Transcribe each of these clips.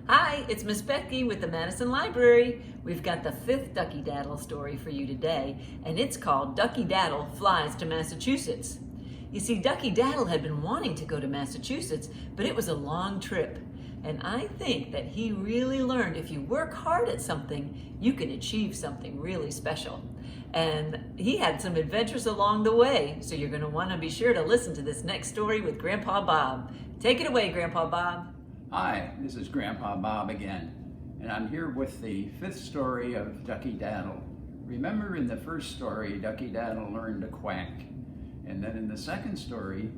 Hi, it's Miss Becky with the Madison Library. We've got the fifth Ducky Daddle story for you today, and it's called Ducky Daddle Flies to Massachusetts. You see, Ducky Daddle had been wanting to go to Massachusetts, but it was a long trip. And I think that he really learned if you work hard at something, you can achieve something really special. And he had some adventures along the way, so you're going to want to be sure to listen to this next story with Grandpa Bob. Take it away, Grandpa Bob. Hi, this is Grandpa Bob again, and I'm here with the fifth story of Ducky Daddle. Remember in the first story, Ducky Daddle learned to quack, and then in the second story,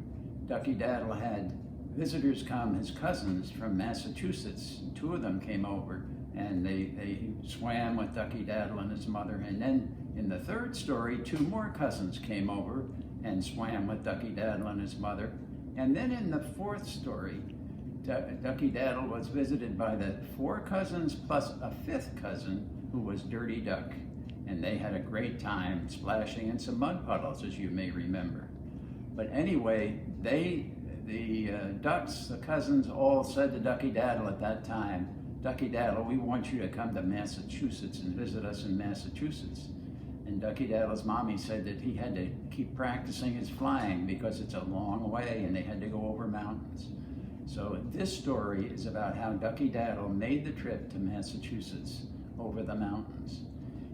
Ducky Daddle had visitors come, his cousins from Massachusetts. Two of them came over, and they swam with Ducky Daddle and his mother, and then in the third story, two more cousins came over and swam with Ducky Daddle and his mother, and then in the fourth story, Ducky Daddle was visited by the four cousins plus a fifth cousin who was Dirty Duck. And they had a great time splashing in some mud puddles, as you may remember. But anyway, the ducks, the cousins, all said to Ducky Daddle at that time, Ducky Daddle, we want you to come to Massachusetts and visit us in Massachusetts. And Ducky Daddle's mommy said that he had to keep practicing his flying because it's a long way and they had to go over mountains. So this story is about how Ducky Daddle made the trip to Massachusetts over the mountains.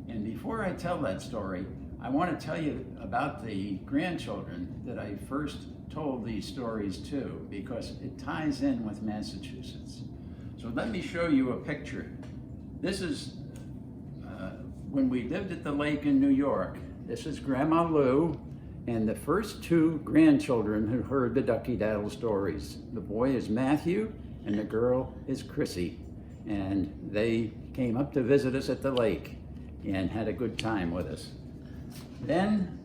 And before I tell that story, I want to tell you about the grandchildren that I first told these stories to, because it ties in with Massachusetts. So let me show you a picture. This is when we lived at the lake in New York. This is Grandma Lou and the first two grandchildren who heard the Ducky Daddle stories. The boy is Matthew and the girl is Chrissy. And they came up to visit us at the lake and had a good time with us. Then,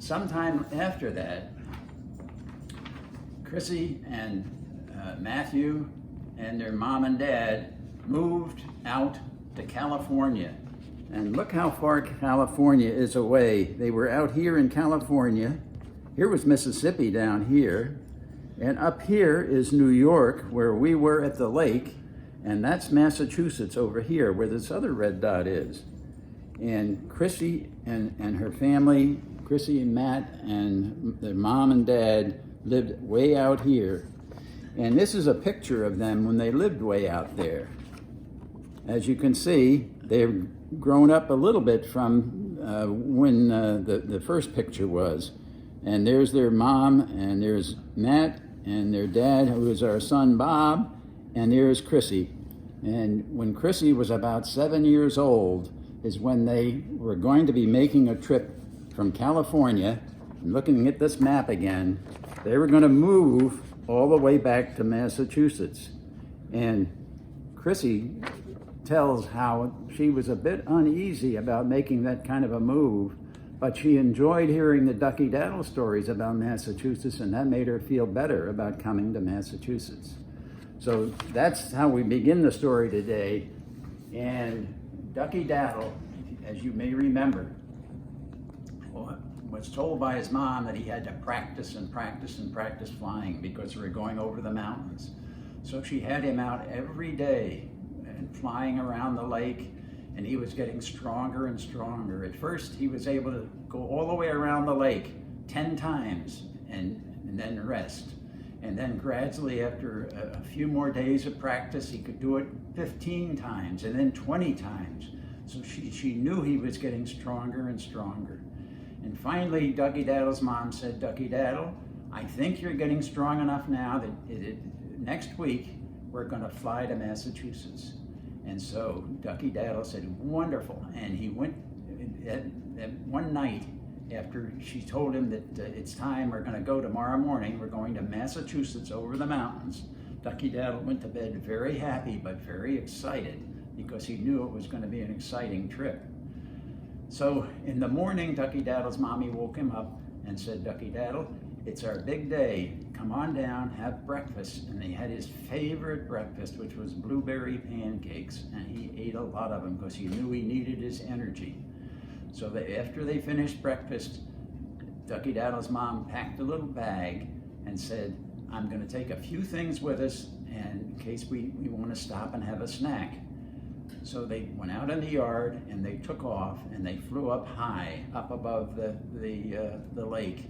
sometime after that, Chrissy and Matthew and their mom and dad moved out to California. And look how far California is away. They were out here in California. Here was Mississippi down here. And up here is New York, where we were at the lake. And that's Massachusetts over here, where this other red dot is. And Chrissy and her family, Chrissy and Matt and their mom and dad lived way out here. And this is a picture of them when they lived way out there. As you can see, they've grown up a little bit from when the first picture was. And there's their mom, and there's Matt, and their dad, who is our son Bob, and there's Chrissy. And when Chrissy was about 7 years old is when they were going to be making a trip from California, and looking at this map again, they were going to move all the way back to Massachusetts. And Chrissy tells how she was a bit uneasy about making that kind of a move, but she enjoyed hearing the Ducky Daddle stories about Massachusetts, and that made her feel better about coming to Massachusetts. So that's how we begin the story today. And Ducky Daddle, as you may remember, was told by his mom that he had to practice and practice and practice flying because we were going over the mountains. So she had him out every day and flying around the lake, and he was getting stronger and stronger. At first, he was able to go all the way around the lake 10 times and then rest. And then gradually, after a few more days of practice, he could do it 15 times and then 20 times. So she knew he was getting stronger and stronger. And finally, Ducky Daddle's mom said, Ducky Daddle, I think you're getting strong enough now that next week we're going to fly to Massachusetts. And so Ducky Daddle said, wonderful. And he went one night after she told him that it's time, we're going to go tomorrow morning, we're going to Massachusetts over the mountains. Ducky Daddle went to bed very happy but very excited because he knew it was going to be an exciting trip. So in the morning, Ducky Daddle's mommy woke him up and said, Ducky Daddle, it's our big day. Come on down, have breakfast. And they had his favorite breakfast, which was blueberry pancakes. And he ate a lot of them because he knew he needed his energy. So after they finished breakfast, Ducky Daddle's mom packed a little bag and said, I'm going to take a few things with us and in case we want to stop and have a snack. So they went out in the yard and they took off and they flew up high, up above the lake,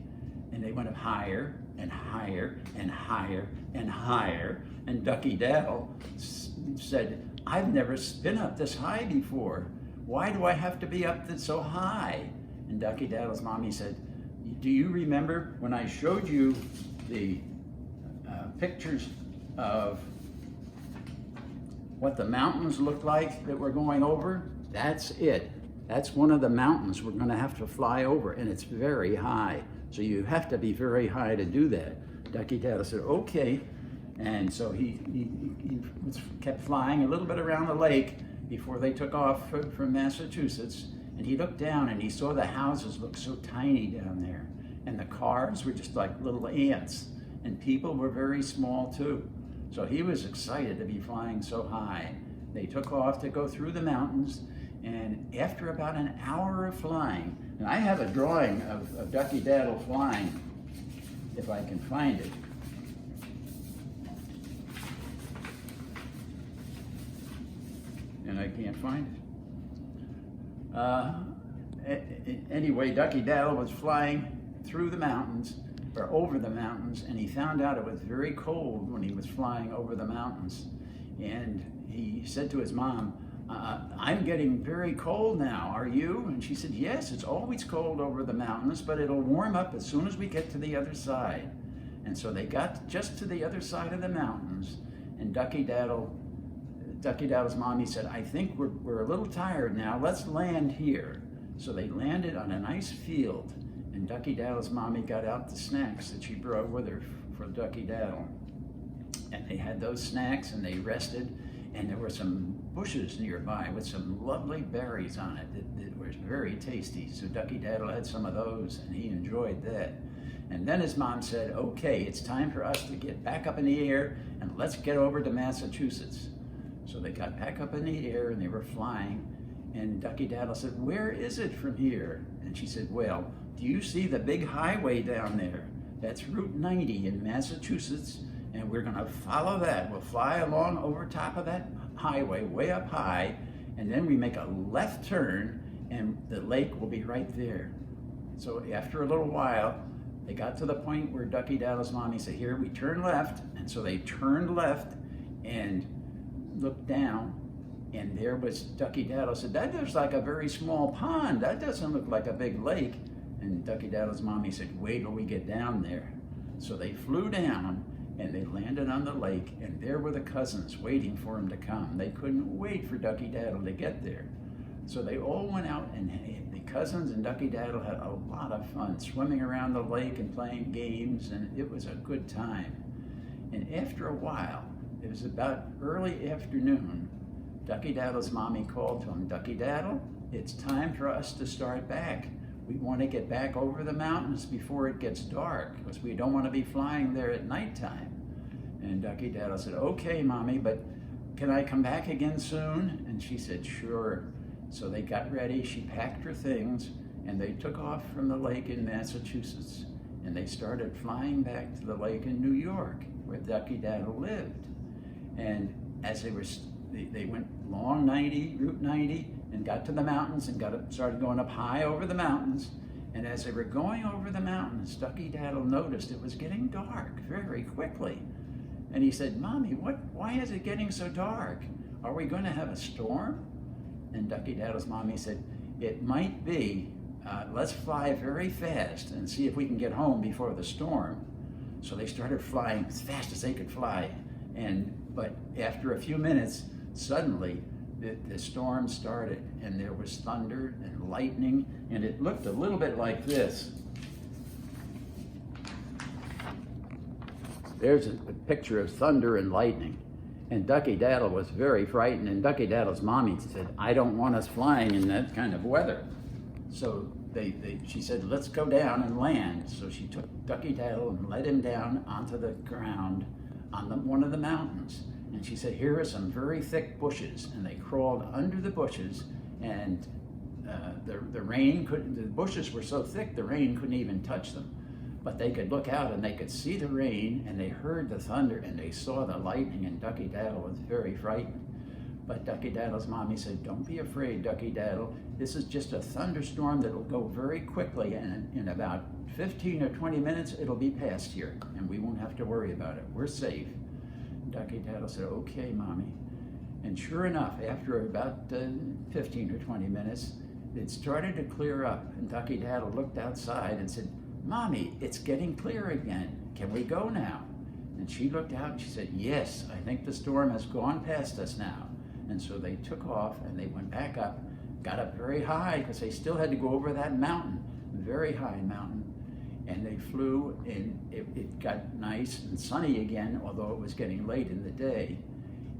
and they went up higher and higher and higher and higher. And Ducky Daddle said, "I've never been up this high before. Why do I have to be up so high?" And Ducky Daddle's mommy said, "Do you remember when I showed you the pictures of what the mountains look like that we're going over? That's it. That's one of the mountains we're going to have to fly over, and it's very high. So you have to be very high to do that." Ducky Daddle said, "Okay." And so he kept flying a little bit around the lake before they took off from Massachusetts. And he looked down and he saw the houses look so tiny down there. And the cars were just like little ants. And people were very small too. So he was excited to be flying so high. They took off to go through the mountains. And after about an hour of flying, and I have a drawing of Ducky Daddle flying, if I can find it. And I can't find it. Anyway, Ducky Daddle was flying through the mountains, or over the mountains, and he found out it was very cold when he was flying over the mountains. And he said to his mom, "I'm getting very cold now, are you?" And she said, "Yes, it's always cold over the mountains, but it'll warm up as soon as we get to the other side." And so they got just to the other side of the mountains, and Ducky Daddle's mommy said, "I think we're a little tired now, let's land here." So they landed on a nice field, and Ducky Daddle's mommy got out the snacks that she brought with her for Ducky Daddle. And they had those snacks and they rested, and there were some bushes nearby with some lovely berries on it that were very tasty. So Ducky Daddle had some of those and he enjoyed that. And then his mom said, "Okay, it's time for us to get back up in the air and let's get over to Massachusetts." So they got back up in the air and they were flying, and Ducky Daddle said, "Where is it from here?" And she said, "Well, do you see the big highway down there? That's Route 90 in Massachusetts, and we're gonna follow that. We'll fly along over top of that highway way up high, and then we make a left turn and the lake will be right there." So after a little while, they got to the point where Ducky Daddle's mommy said, "Here, we turn left." And so they turned left and looked down, and there was Ducky Daddle. Said, "That looks like a very small pond. That doesn't look like a big lake." And Ducky Daddle's mommy said, "Wait till we get down there." So they flew down and they landed on the lake, and there were the cousins waiting for him to come. They couldn't wait for Ducky Daddle to get there. So they all went out, and the cousins and Ducky Daddle had a lot of fun swimming around the lake and playing games, and it was a good time. And after a while, it was about early afternoon, Ducky Daddle's mommy called to him, "Ducky Daddle, it's time for us to start back. We want to get back over the mountains before it gets dark, because we don't want to be flying there at nighttime." And Ducky Daddle said, "Okay, Mommy, but can I come back again soon?" And she said, "Sure." So they got ready, she packed her things, and they took off from the lake in Massachusetts. And they started flying back to the lake in New York, where Ducky Daddle lived. And as they went along Route 90, and got to the mountains and started going up high over the mountains. And as they were going over the mountains, Ducky Daddle noticed it was getting dark very quickly. And he said, "Mommy, why is it getting so dark? Are we going to have a storm?" And Ducky Daddle's mommy said, "It might be. Let's fly very fast and see if we can get home before the storm." So they started flying as fast as they could fly. But after a few minutes, suddenly the storm started, and there was thunder and lightning, and it looked a little bit like this. There's a picture of thunder and lightning. And Ducky Daddle was very frightened, and Ducky Daddle's mommy said, "I don't want us flying in that kind of weather." So she said, "Let's go down and land." So she took Ducky Daddle and led him down onto the ground on one of the mountains. And she said, "Here are some very thick bushes." And they crawled under the bushes, and the bushes were so thick the rain couldn't even touch them. But they could look out and they could see the rain, and they heard the thunder, and they saw the lightning, and Ducky Daddle was very frightened. But Ducky Daddle's mommy said, "Don't be afraid, Ducky Daddle. This is just a thunderstorm that will go very quickly, and in about 15 or 20 minutes, it'll be past here, and we won't have to worry about it. We're safe." Ducky Daddle said, "Okay, Mommy." And sure enough, after about 15 or 20 minutes, it started to clear up, and Ducky Daddle looked outside and said, "Mommy, it's getting clear again. Can we go now?" And she looked out and she said, "Yes, I think the storm has gone past us now." And so they took off and they went back up, got up very high because they still had to go over that mountain, very high mountain. And they flew, and it got nice and sunny again, although it was getting late in the day.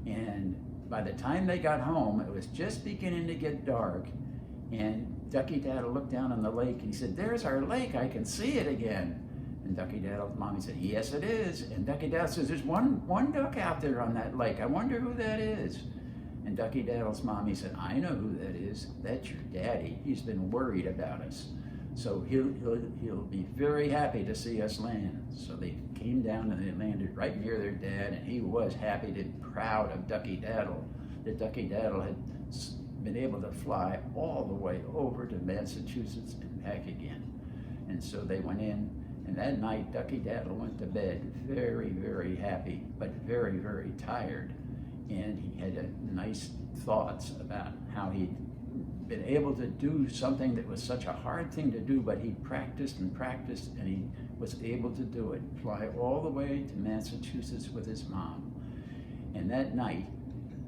And by the time they got home, it was just beginning to get dark. And Ducky Daddle looked down on the lake and he said, "There's our lake, I can see it again." And Ducky Daddle's mommy said, "Yes, it is." And Ducky Daddle says, "There's one duck out there on that lake. I wonder who that is." And Ducky Daddle's mommy said, "I know who that is. That's your daddy. He's been worried about us. So he'll be very happy to see us land." So they came down and they landed right near their dad, and he was happy and proud of Ducky Daddle, that Ducky Daddle had been able to fly all the way over to Massachusetts and back again. And so they went in, and that night Ducky Daddle went to bed very, very happy, but very, very tired. And he had nice thoughts about how he'd been able to do something that was such a hard thing to do, but he practiced and practiced, and he was able to do it, fly all the way to Massachusetts with his mom. And that night,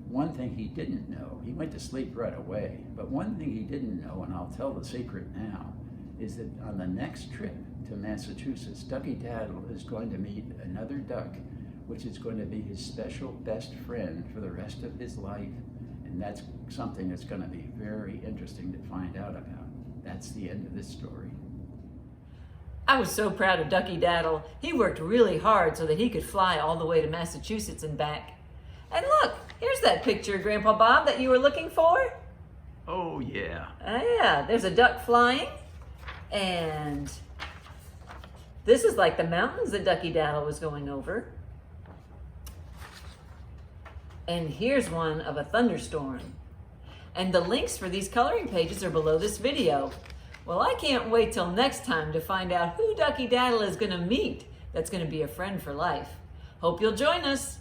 one thing he didn't know, he went to sleep right away, but one thing he didn't know, and I'll tell the secret now, is that on the next trip to Massachusetts, Ducky Daddle is going to meet another duck, which is going to be his special best friend for the rest of his life. And that's something that's going to be very interesting to find out about. That's the end of this story. I was so proud of Ducky Daddle. He worked really hard so that he could fly all the way to Massachusetts and back. And look, here's that picture, Grandpa Bob, that you were looking for. Oh, yeah. Yeah, there's a duck flying. And this is like the mountains that Ducky Daddle was going over. And here's one of a thunderstorm. And the links for these coloring pages are below this video. Well, I can't wait till next time to find out who Ducky Daddle is going to meet that's going to be a friend for life. Hope you'll join us.